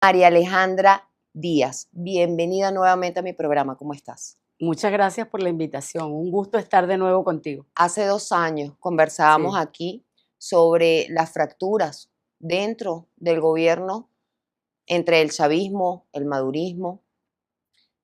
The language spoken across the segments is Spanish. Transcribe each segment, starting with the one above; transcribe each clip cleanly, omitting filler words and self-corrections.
María Alejandra Díaz, bienvenida nuevamente a mi programa. ¿Cómo estás? Muchas gracias por la invitación. Un gusto estar de nuevo contigo. Hace 2 años conversábamos aquí sobre las fracturas dentro del gobierno entre el chavismo, el madurismo,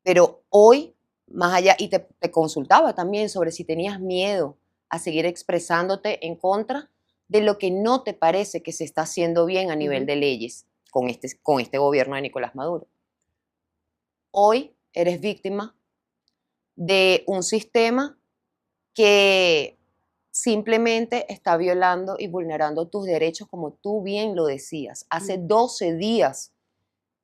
pero hoy, más allá, y te consultaba también sobre si tenías miedo a seguir expresándote en contra de lo que no te parece que se está haciendo bien a nivel de leyes con este gobierno de Nicolás Maduro. Hoy eres víctima de un sistema que simplemente está violando y vulnerando tus derechos, como tú bien lo decías. Hace 12 días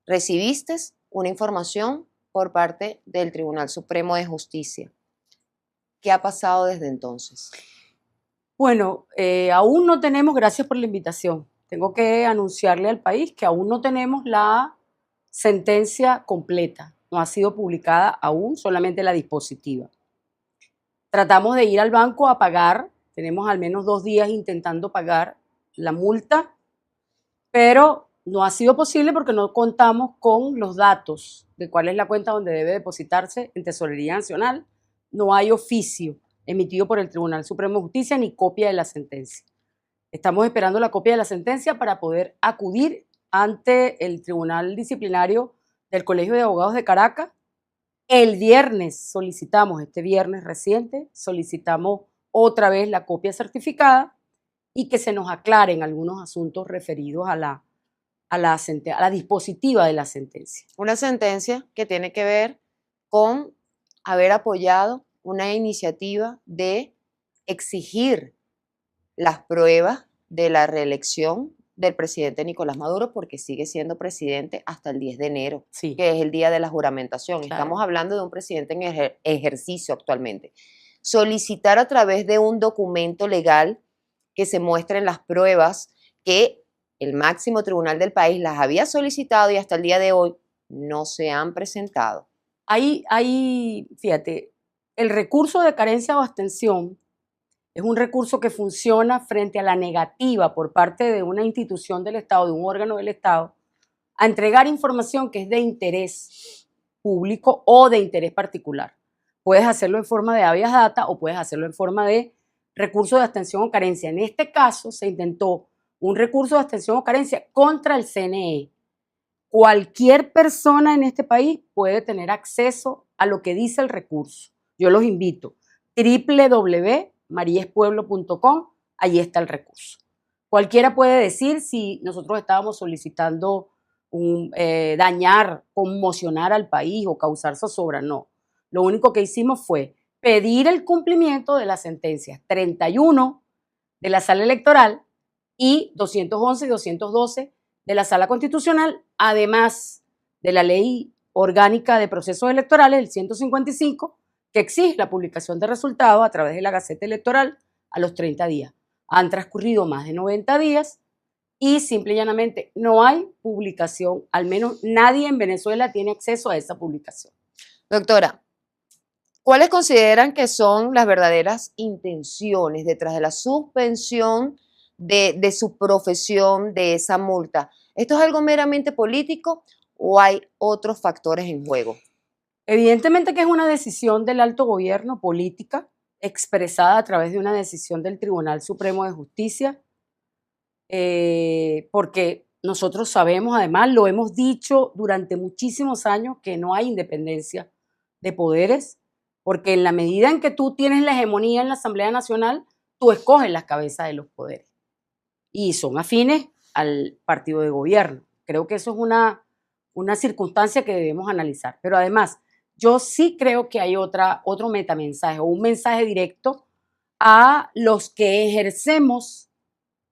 recibiste una información por parte del Tribunal Supremo de Justicia. ¿Qué ha pasado desde entonces? Bueno, aún no tenemos, gracias por la invitación, tengo que anunciarle al país que aún no tenemos la sentencia completa, no ha sido publicada aún, solamente la dispositiva. Tratamos de ir al banco a pagar, tenemos al menos 2 días intentando pagar la multa, pero no ha sido posible porque no contamos con los datos de cuál es la cuenta donde debe depositarse en Tesorería Nacional. No hay oficio emitido por el Tribunal Supremo de Justicia ni copia de la sentencia. Estamos esperando la copia de la sentencia para poder acudir ante el Tribunal Disciplinario del Colegio de Abogados de Caracas. El viernes solicitamos, este viernes reciente, solicitamos otra vez la copia certificada y que se nos aclaren algunos asuntos referidos a la dispositiva de la sentencia. Una sentencia que tiene que ver con haber apoyado una iniciativa de exigir las pruebas de la reelección del presidente Nicolás Maduro, porque sigue siendo presidente hasta el 10 de enero, Sí, que es el día de la juramentación. claro. Estamos hablando de un presidente en ejercicio actualmente. Solicitar a través de un documento legal que se muestren las pruebas que el máximo tribunal del país las había solicitado y hasta el día de hoy no se han presentado. Fíjate, el recurso de carencia o abstención es un recurso que funciona frente a la negativa por parte de una institución del Estado, de un órgano del Estado, a entregar información que es de interés público o de interés particular. Puedes hacerlo en forma de habeas data o puedes hacerlo en forma de recurso de abstención o carencia. En este caso se intentó un recurso de abstención o carencia contra el CNE. Cualquier persona en este país puede tener acceso a lo que dice el recurso. Yo los invito. www.mariespueblo.com, allí está el recurso. Cualquiera puede decir si nosotros estábamos solicitando dañar, conmocionar al país o causar zozobra. No. Lo único que hicimos fue pedir el cumplimiento de las sentencias 31 de la Sala Electoral y 211 y 212 de la Sala Constitucional, además de la Ley Orgánica de Procesos Electorales, el 155, que exige la publicación de resultados a través de la Gaceta Electoral a los 30 días. Han transcurrido más de 90 días y simple y llanamente no hay publicación, al menos nadie en Venezuela tiene acceso a esa publicación. Doctora, ¿cuáles consideran que son las verdaderas intenciones detrás de la suspensión de su profesión, de esa multa? ¿Esto es algo meramente político o hay otros factores en juego? Evidentemente que es una decisión del alto gobierno política expresada a través de una decisión del Tribunal Supremo de Justicia, porque nosotros sabemos, además lo hemos dicho durante muchísimos años, que no hay independencia de poderes, porque en la medida en que tú tienes la hegemonía en la Asamblea Nacional, tú escoges las cabezas de los poderes y son afines al partido de gobierno. Creo que eso es una circunstancia que debemos analizar. Pero además, yo sí creo que hay otro metamensaje o un mensaje directo a los que ejercemos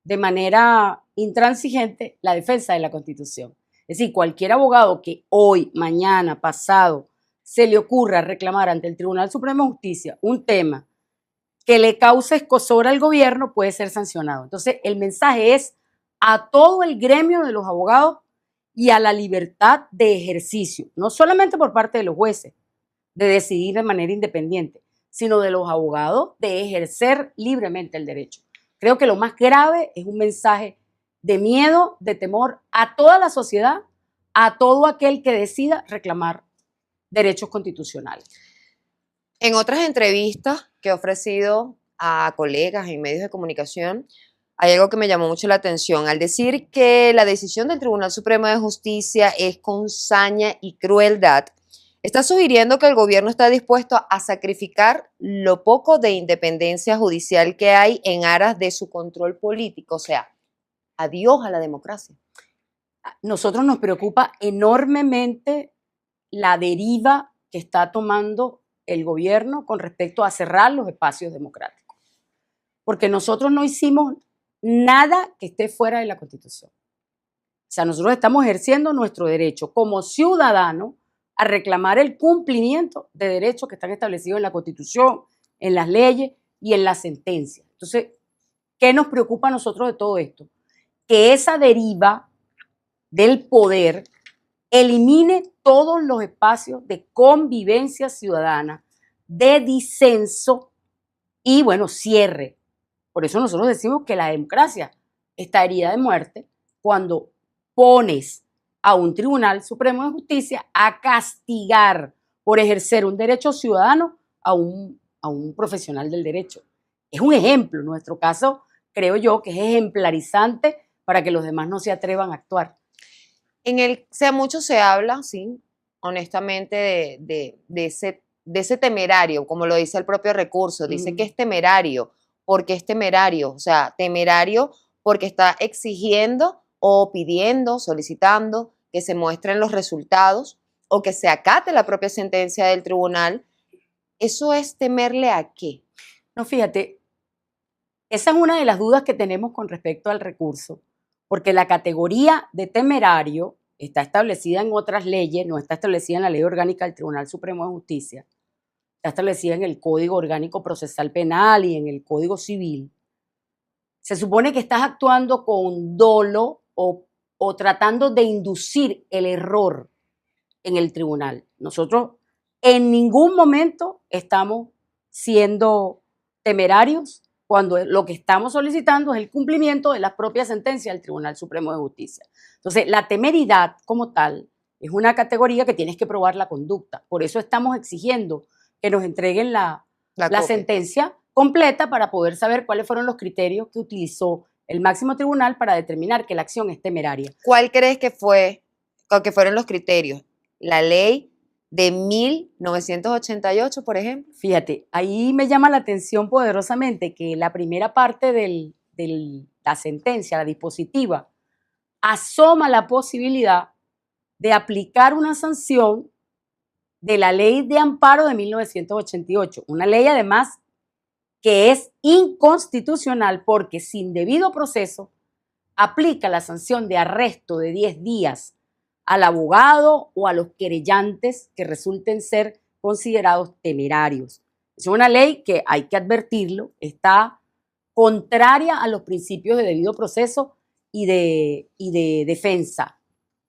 de manera intransigente la defensa de la Constitución. Es decir, cualquier abogado que hoy, mañana, pasado, se le ocurra reclamar ante el Tribunal Supremo de Justicia un tema que le cause escozor al gobierno puede ser sancionado. Entonces, el mensaje es a todo el gremio de los abogados y a la libertad de ejercicio, no solamente por parte de los jueces, de decidir de manera independiente, sino de los abogados de ejercer libremente el derecho. Creo que lo más grave es un mensaje de miedo, de temor a toda la sociedad a todo aquel que decida reclamar derechos constitucionales. En otras entrevistas que he ofrecido a colegas en medios de comunicación, hay algo que me llamó mucho la atención. Al decir que la decisión del Tribunal Supremo de Justicia es con saña y crueldad, está sugiriendo que el gobierno está dispuesto a sacrificar lo poco de independencia judicial que hay en aras de su control político. O sea, adiós a la democracia. Nosotros nos preocupa enormemente la deriva que está tomando el gobierno con respecto a cerrar los espacios democráticos. Porque nosotros no hicimos nada que esté fuera de la Constitución. O sea, nosotros estamos ejerciendo nuestro derecho como ciudadanos a reclamar el cumplimiento de derechos que están establecidos en la Constitución, en las leyes y en las sentencias. Entonces, ¿qué nos preocupa a nosotros de todo esto? Que esa deriva del poder elimine todos los espacios de convivencia ciudadana, de disenso y, bueno, cierre. Por eso nosotros decimos que la democracia está herida de muerte cuando pones a un Tribunal Supremo de Justicia a castigar por ejercer un derecho ciudadano a un profesional del derecho. Es un ejemplo, en nuestro caso, creo yo, que es ejemplarizante para que los demás no se atrevan a actuar. Mucho se habla, sí, honestamente, de ese temerario, como lo dice el propio recurso. Dice que es temerario. ¿Por qué es temerario? O sea, temerario porque está exigiendo o pidiendo, solicitando que se muestren los resultados o que se acate la propia sentencia del tribunal. ¿Eso es temerle a qué? No, fíjate, esa es una de las dudas que tenemos con respecto al recurso, porque la categoría de temerario está establecida en otras leyes, no está establecida en la Ley Orgánica del Tribunal Supremo de Justicia, está establecida en el Código Orgánico Procesal Penal y en el Código Civil. Se supone que estás actuando con dolo o tratando de inducir el error en el tribunal. Nosotros en ningún momento estamos siendo temerarios cuando lo que estamos solicitando es el cumplimiento de las propias sentencias del Tribunal Supremo de Justicia. Entonces, la temeridad como tal es una categoría que tienes que probar la conducta. Por eso estamos exigiendo que nos entreguen la sentencia completa para poder saber cuáles fueron los criterios que utilizó el máximo tribunal para determinar que la acción es temeraria. ¿Cuál crees que fueron los criterios? ¿La ley de 1988, por ejemplo? Fíjate, ahí me llama la atención poderosamente que la primera parte de la sentencia, la dispositiva, asoma la posibilidad de aplicar una sanción de la Ley de Amparo de 1988, una ley además que es inconstitucional porque sin debido proceso aplica la sanción de arresto de 10 días al abogado o a los querellantes que resulten ser considerados temerarios. Es una ley que, hay que advertirlo, está contraria a los principios de debido proceso y de defensa.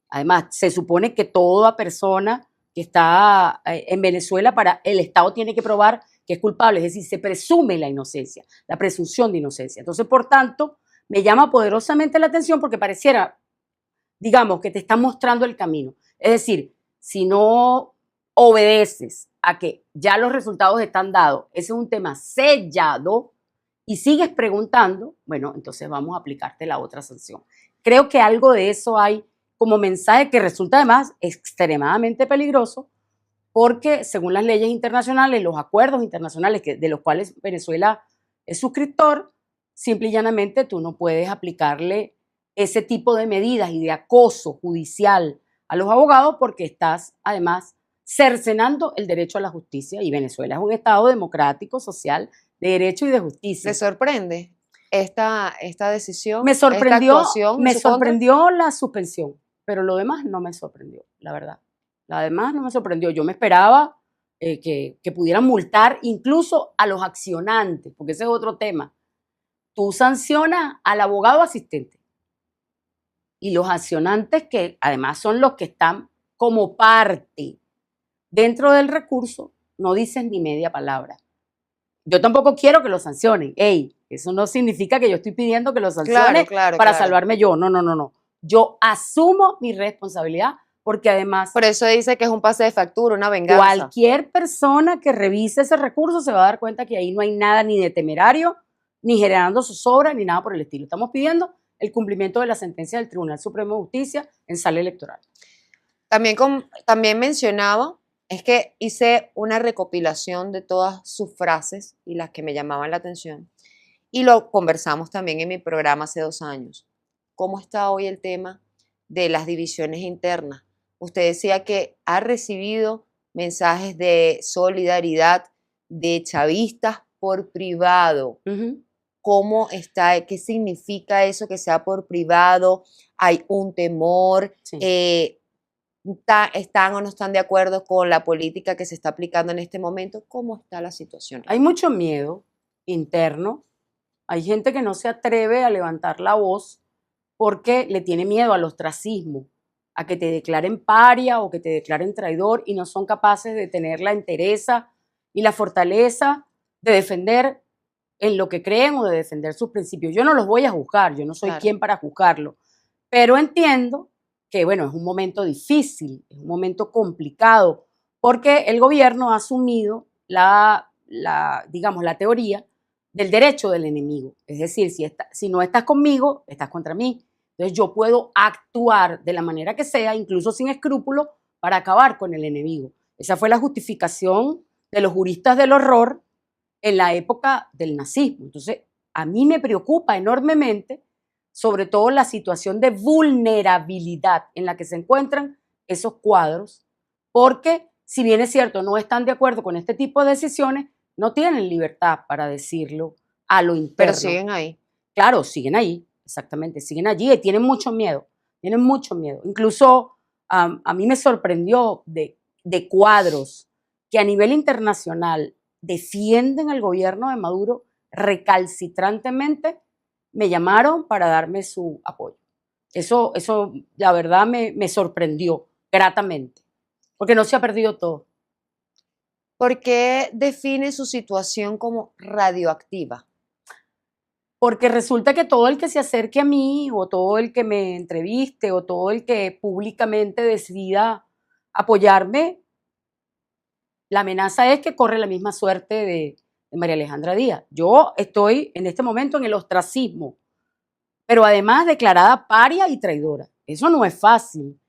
Además, se supone que toda persona que está en Venezuela, el Estado tiene que probar que es culpable, es decir, se presume la inocencia, la presunción de inocencia. Entonces, por tanto, me llama poderosamente la atención porque pareciera, digamos, que te están mostrando el camino. Es decir, si no obedeces a que ya los resultados están dados, ese es un tema sellado, y sigues preguntando, bueno, entonces vamos a aplicarte la otra sanción. Creo que algo de eso hay como mensaje que resulta además extremadamente peligroso porque según las leyes internacionales, los acuerdos internacionales de los cuales Venezuela es suscriptor, simple y llanamente tú no puedes aplicarle ese tipo de medidas y de acoso judicial a los abogados porque estás además cercenando el derecho a la justicia y Venezuela es un Estado democrático, social, de derecho y de justicia. ¿Te sorprende esta decisión? Me sorprendió la suspensión, pero lo demás no me sorprendió, la verdad. Además, no me sorprendió. Yo me esperaba que pudieran multar incluso a los accionantes, porque ese es otro tema. Tú sancionas al abogado asistente y los accionantes, que además son los que están como parte dentro del recurso, no dicen ni media palabra. Yo tampoco quiero que lo sancionen. Ey, eso no significa que yo estoy pidiendo que lo sancionen para salvarme yo. No. Yo asumo mi responsabilidad porque además... Por eso dice que es un pase de factura, una venganza. Cualquier persona que revise ese recurso se va a dar cuenta que ahí no hay nada ni de temerario, ni generando zozobra, ni nada por el estilo. Estamos pidiendo el cumplimiento de la sentencia del Tribunal Supremo de Justicia en sala electoral. También mencionaba, es que hice una recopilación de todas sus frases y las que me llamaban la atención. Y lo conversamos también en mi programa hace 2 años. ¿Cómo está hoy el tema de las divisiones internas? Usted decía que ha recibido mensajes de solidaridad de chavistas por privado. ¿Cómo está? ¿Qué significa eso que sea por privado? ¿Hay un temor? Sí. ¿Están o no están de acuerdo con la política que se está aplicando en este momento? ¿Cómo está la situación? Hay mucho miedo interno. Hay gente que no se atreve a levantar la voz porque le tiene miedo al ostracismo, a que te declaren paria o que te declaren traidor y no son capaces de tener la entereza y la fortaleza de defender en lo que creen o de defender sus principios. Yo no los voy a juzgar, yo no soy quien para juzgarlo, pero entiendo que, bueno, es un momento difícil, es un momento complicado, porque el gobierno ha asumido digamos, la teoría del derecho del enemigo. Es decir, si no estás conmigo, estás contra mí. Entonces yo puedo actuar de la manera que sea, incluso sin escrúpulos, para acabar con el enemigo. Esa fue la justificación de los juristas del horror en la época del nazismo. Entonces, a mí me preocupa enormemente, sobre todo la situación de vulnerabilidad en la que se encuentran esos cuadros, porque si bien es cierto, no están de acuerdo con este tipo de decisiones, no tienen libertad para decirlo a lo interno. Pero siguen ahí. Claro, siguen ahí, exactamente, siguen allí y tienen mucho miedo. Incluso a mí me sorprendió de cuadros que a nivel internacional defienden al gobierno de Maduro recalcitrantemente, me llamaron para darme su apoyo. Eso la verdad, me sorprendió gratamente, porque no se ha perdido todo. ¿Por qué define su situación como radioactiva? Porque resulta que todo el que se acerque a mí, o todo el que me entreviste, o todo el que públicamente decida apoyarme, la amenaza es que corre la misma suerte de María Alejandra Díaz. Yo estoy en este momento en el ostracismo, pero además declarada paria y traidora. Eso no es fácil.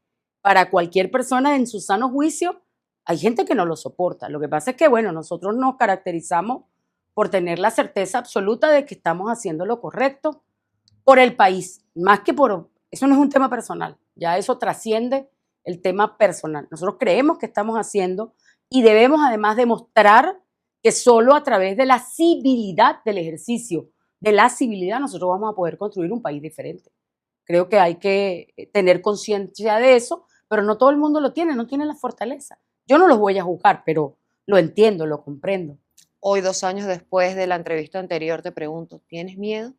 Para cualquier persona en su sano juicio, hay gente que no lo soporta. Lo que pasa es que, bueno, nosotros nos caracterizamos por tener la certeza absoluta de que estamos haciendo lo correcto por el país, más que por... Eso no es un tema personal, ya eso trasciende el tema personal. Nosotros creemos que estamos haciendo y debemos además demostrar que solo a través de la civilidad del ejercicio, de la civilidad, nosotros vamos a poder construir un país diferente. Creo que hay que tener conciencia de eso, pero no todo el mundo lo tiene, no tiene la fortaleza. Yo no los voy a juzgar, pero lo entiendo, lo comprendo. Hoy, 2 años después de la entrevista anterior, te pregunto, ¿tienes miedo?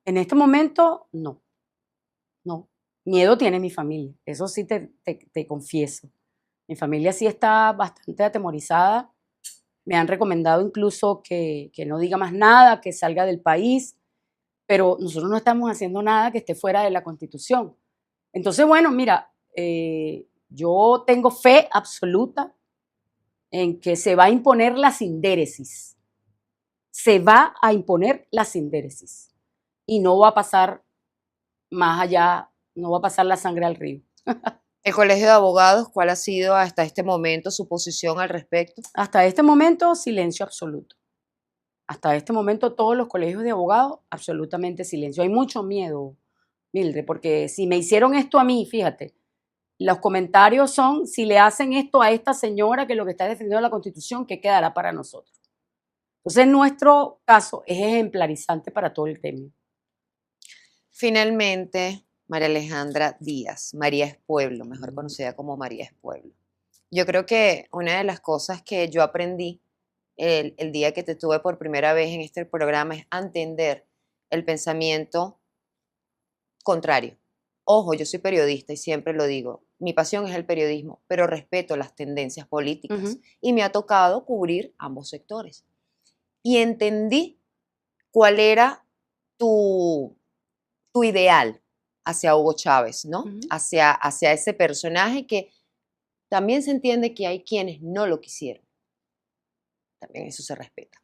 En este momento, no. No. Miedo tiene mi familia, eso sí te confieso. Mi familia sí está bastante atemorizada. Me han recomendado incluso que no diga más nada, que salga del país, pero nosotros no estamos haciendo nada que esté fuera de la Constitución. Entonces, bueno, mira, yo tengo fe absoluta en que se va a imponer la sindéresis. Se va a imponer la sindéresis. Y no va a pasar más allá, no va a pasar la sangre al río. El Colegio de Abogados, ¿cuál ha sido hasta este momento su posición al respecto? Hasta este momento, silencio absoluto. Hasta este momento, todos los colegios de abogados, absolutamente silencio. Hay mucho miedo, Mildred, porque si me hicieron esto a mí, fíjate, los comentarios son, si le hacen esto a esta señora que lo que está defendiendo la Constitución, ¿qué quedará para nosotros? Entonces, nuestro caso es ejemplarizante para todo el gremio. Finalmente, María Alejandra Díaz, María es Pueblo, mejor conocida como María es Pueblo. Yo creo que una de las cosas que yo aprendí el día que te tuve por primera vez en este programa es entender el pensamiento contrario. Ojo, yo soy periodista y siempre lo digo, mi pasión es el periodismo, pero respeto las tendencias políticas y me ha tocado cubrir ambos sectores. Y entendí cuál era tu ideal, hacia Hugo Chávez, ¿no? Ujú. Hacia ese personaje que también se entiende que hay quienes no lo quisieron. También eso se respeta.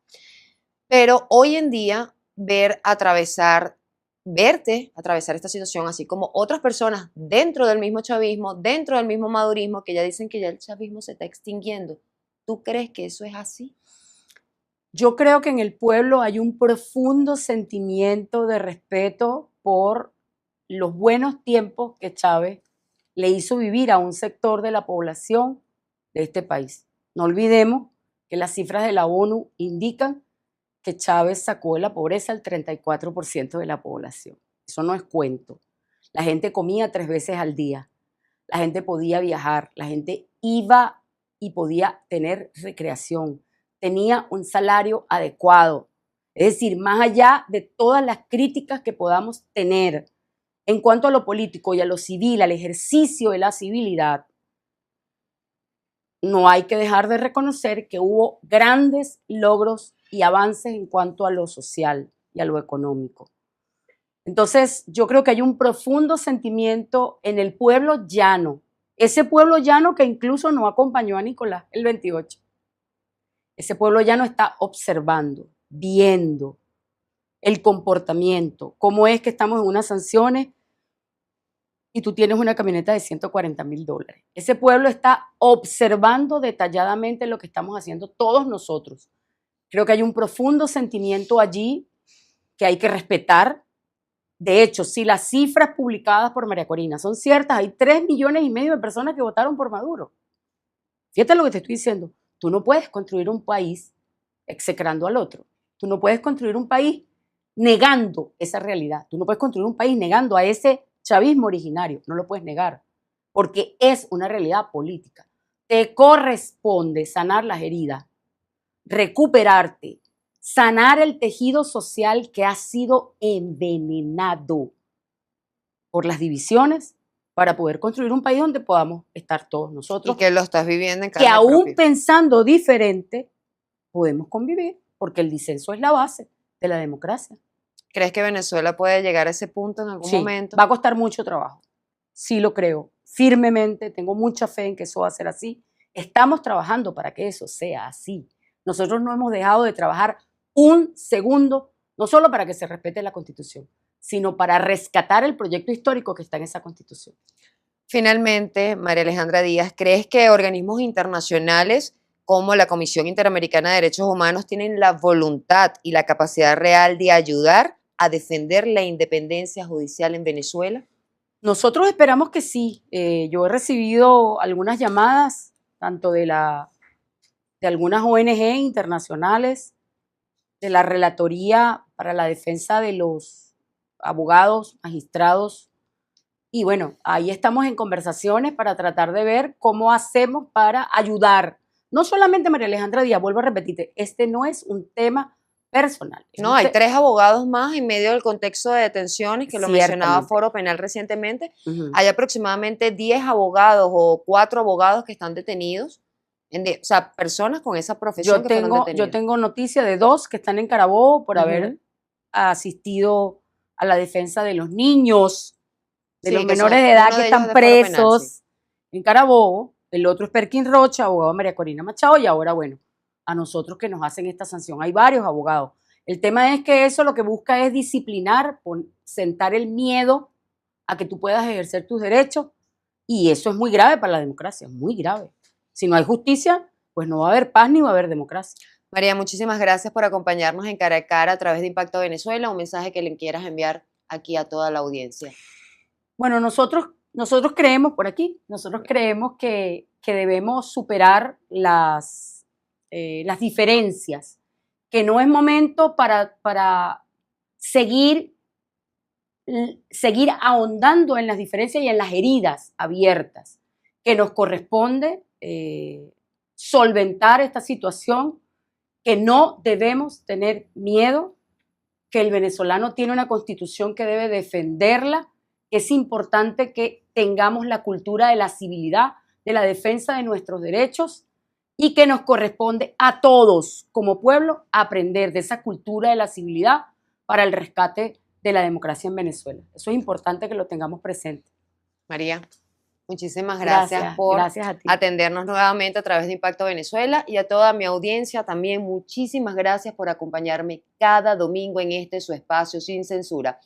Pero hoy en día, verte atravesar esta situación, así como otras personas dentro del mismo chavismo, dentro del mismo madurismo, que ya dicen que ya el chavismo se está extinguiendo. ¿Tú crees que eso es así? Yo creo que en el pueblo hay un profundo sentimiento de respeto por los buenos tiempos que Chávez le hizo vivir a un sector de la población de este país. No olvidemos que las cifras de la ONU indican que Chávez sacó de la pobreza el 34% de la población. Eso no es cuento. La gente comía 3 veces al día, la gente podía viajar, la gente iba y podía tener recreación, tenía un salario adecuado. Es decir, más allá de todas las críticas que podamos tener en cuanto a lo político y a lo civil, al ejercicio de la civilidad, no hay que dejar de reconocer que hubo grandes logros y avances en cuanto a lo social y a lo económico. Entonces, yo creo que hay un profundo sentimiento en el pueblo llano, ese pueblo llano que incluso no acompañó a Nicolás el 28. Ese pueblo llano está observando, viendo el comportamiento, cómo es que estamos en unas sanciones y tú tienes una camioneta de $140,000. Ese pueblo está observando detalladamente lo que estamos haciendo todos nosotros. Creo que hay un profundo sentimiento allí que hay que respetar. De hecho, si las cifras publicadas por María Corina son ciertas, hay 3,5 millones de personas que votaron por Maduro. Fíjate lo que te estoy diciendo. Tú no puedes construir un país execrando al otro. Tú no puedes construir un país negando esa realidad. Tú no puedes construir un país negando a ese chavismo originario. No lo puedes negar, porque es una realidad política. Te corresponde sanar las heridas, recuperarte, sanar el tejido social que ha sido envenenado por las divisiones para poder construir un país donde podamos estar todos nosotros. Y que lo estás viviendo en que carne aún propia. pensando diferente, podemos convivir, porque el disenso es la base de la democracia. ¿Crees que Venezuela puede llegar a ese punto en algún Sí, momento? va a costar mucho trabajo. Sí lo creo, firmemente, tengo mucha fe en que eso va a ser así. Estamos trabajando para que eso sea así. Nosotros no hemos dejado de trabajar un segundo, no solo para que se respete la Constitución, sino para rescatar el proyecto histórico que está en esa Constitución. Finalmente, María Alejandra Díaz, ¿crees que organismos internacionales como la Comisión Interamericana de Derechos Humanos tienen la voluntad y la capacidad real de ayudar a defender la independencia judicial en Venezuela? Nosotros esperamos que sí. Yo he recibido algunas llamadas, tanto de algunas ONG internacionales, de la Relatoría para la Defensa de los Abogados, Magistrados. Y bueno, ahí estamos en conversaciones para tratar de ver cómo hacemos para ayudar. No solamente María Alejandra Díaz, vuelvo a repetirte, este no es un tema personal. No, hay 3 abogados más en medio del contexto de detenciones, que lo mencionaba Foro Penal recientemente. Hay aproximadamente 10 abogados o 4 abogados que están detenidos. O sea, personas con esa profesión que fueron detenidas. Yo tengo noticia de 2 que están en Carabobo por haber asistido a la defensa de los niños, de los menores de edad que están presos en Carabobo. El otro es Perkin Rocha, abogado de María Corina Machado, y ahora, bueno, a nosotros que nos hacen esta sanción. Hay varios abogados. El tema es que eso lo que busca es disciplinar, sentar el miedo a que tú puedas ejercer tus derechos, y eso es muy grave para la democracia, muy grave. Si no hay justicia, pues no va a haber paz ni va a haber democracia. María, muchísimas gracias por acompañarnos en Cara a Cara a través de Impacto Venezuela. Un mensaje que le quieras enviar aquí a toda la audiencia. Bueno, nosotros creemos por aquí, nosotros creemos que debemos superar las diferencias, que no es momento para seguir ahondando en las diferencias y en las heridas abiertas, que nos corresponde solventar esta situación, que no debemos tener miedo, que el venezolano tiene una constitución que debe defenderla, que es importante que tengamos la cultura de la civilidad, de la defensa de nuestros derechos, y que nos corresponde a todos como pueblo aprender de esa cultura de la civilidad para el rescate de la democracia en Venezuela. Eso es importante que lo tengamos presente. María, muchísimas gracias por gracias a ti. atendernos nuevamente a través de Impacto Venezuela, y a toda mi audiencia también muchísimas gracias por acompañarme cada domingo en este su espacio sin censura.